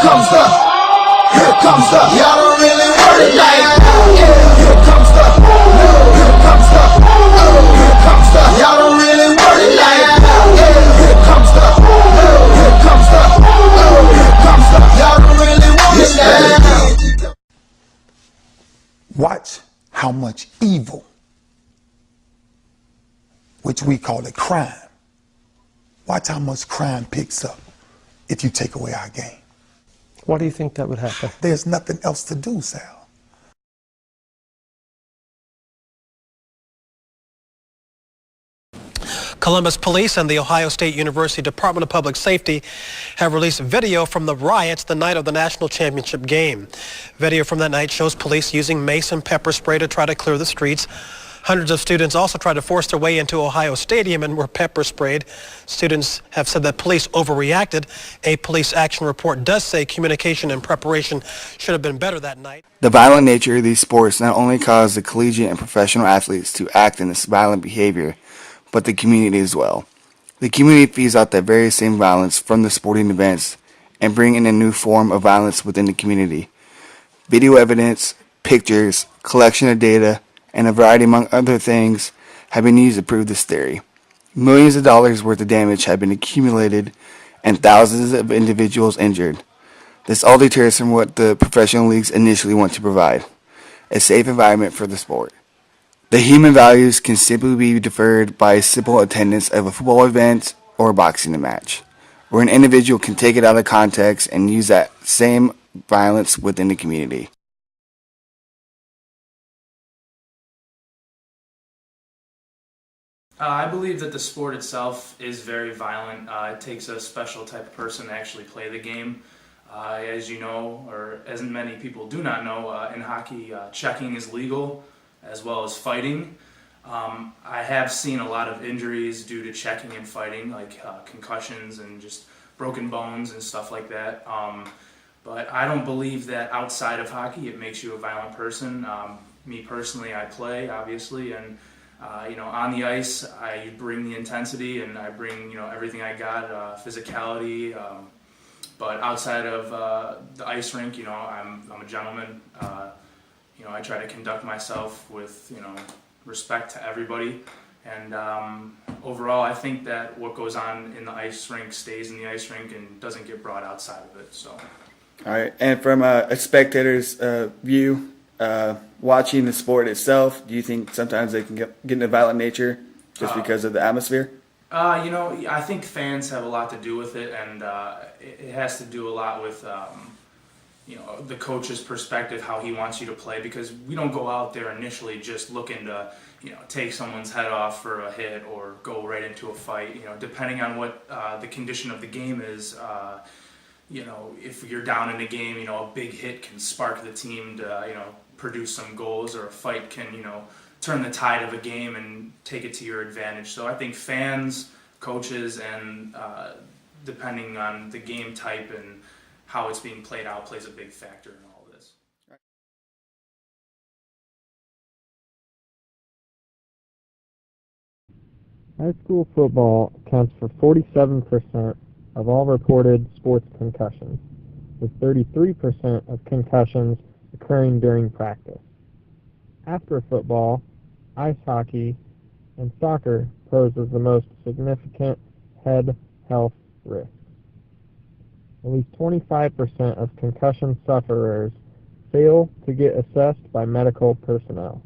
comes the, here comes the, y'all don't really want it like that. Here comes the, here comes the, here comes the, y'all don't really want it like that. Here comes the, here comes the, here comes the, y'all don't really want it like that. Watch how much evil, which we call it crime, watch how much crime picks up if you take away our game. Why do you think that would happen? There's nothing else to do, Sal. Columbus Police and the Ohio State University Department of Public Safety have released video from the riots the night of the national championship game. Video from that night shows police using mace and pepper spray to try to clear the streets. Hundreds of students also tried to force their way into Ohio Stadium and were pepper sprayed. Students have said that police overreacted. A police action report does say communication and preparation should have been better that night. The violent nature of these sports not only cause the collegiate and professional athletes to act in this violent behavior, but the community as well. The community feeds out that very same violence from the sporting events and bring in a new form of violence within the community. Video evidence, pictures, collection of data, and a variety among other things have been used to prove this theory. Millions of dollars worth of damage have been accumulated and thousands of individuals injured. This all deters from what the professional leagues initially want to provide, a safe environment for the sport. The human values can simply be deferred by a simple attendance of a football event or a boxing match, where an individual can take it out of context and use that same violence within the community. I believe that the sport itself is very violent. It takes a special type of person to actually play the game. As you know, or as many people do not know, in hockey, checking is legal as well as fighting. I have seen a lot of injuries due to checking and fighting, like concussions and just broken bones and stuff like that. But I don't believe that outside of hockey it makes you a violent person. Me personally, I play, obviously, and on the ice, I bring the intensity and I bring, everything I got, physicality. But outside of the ice rink, I'm a gentleman. I try to conduct myself with, respect to everybody. And overall, I think that what goes on in the ice rink stays in the ice rink and doesn't get brought outside of it. So. All right, and from a spectator's view, watching the sport itself, do you think sometimes they can get into violent nature just because of the atmosphere? I think fans have a lot to do with it, and it has to do a lot with, the coach's perspective, how he wants you to play, because we don't go out there initially just looking to, take someone's head off for a hit or go right into a fight. Depending on what the condition of the game is, if you're down in a game, a big hit can spark the team to, produce some goals, or a fight can, turn the tide of a game and take it to your advantage. So I think fans, coaches, and depending on the game type and how it's being played out plays a big factor in all this. High school football accounts for 47% of all reported sports concussions, with 33% of concussions occurring during practice. After football, ice hockey, and soccer pose as the most significant head health risks. At least 25% of concussion sufferers fail to get assessed by medical personnel.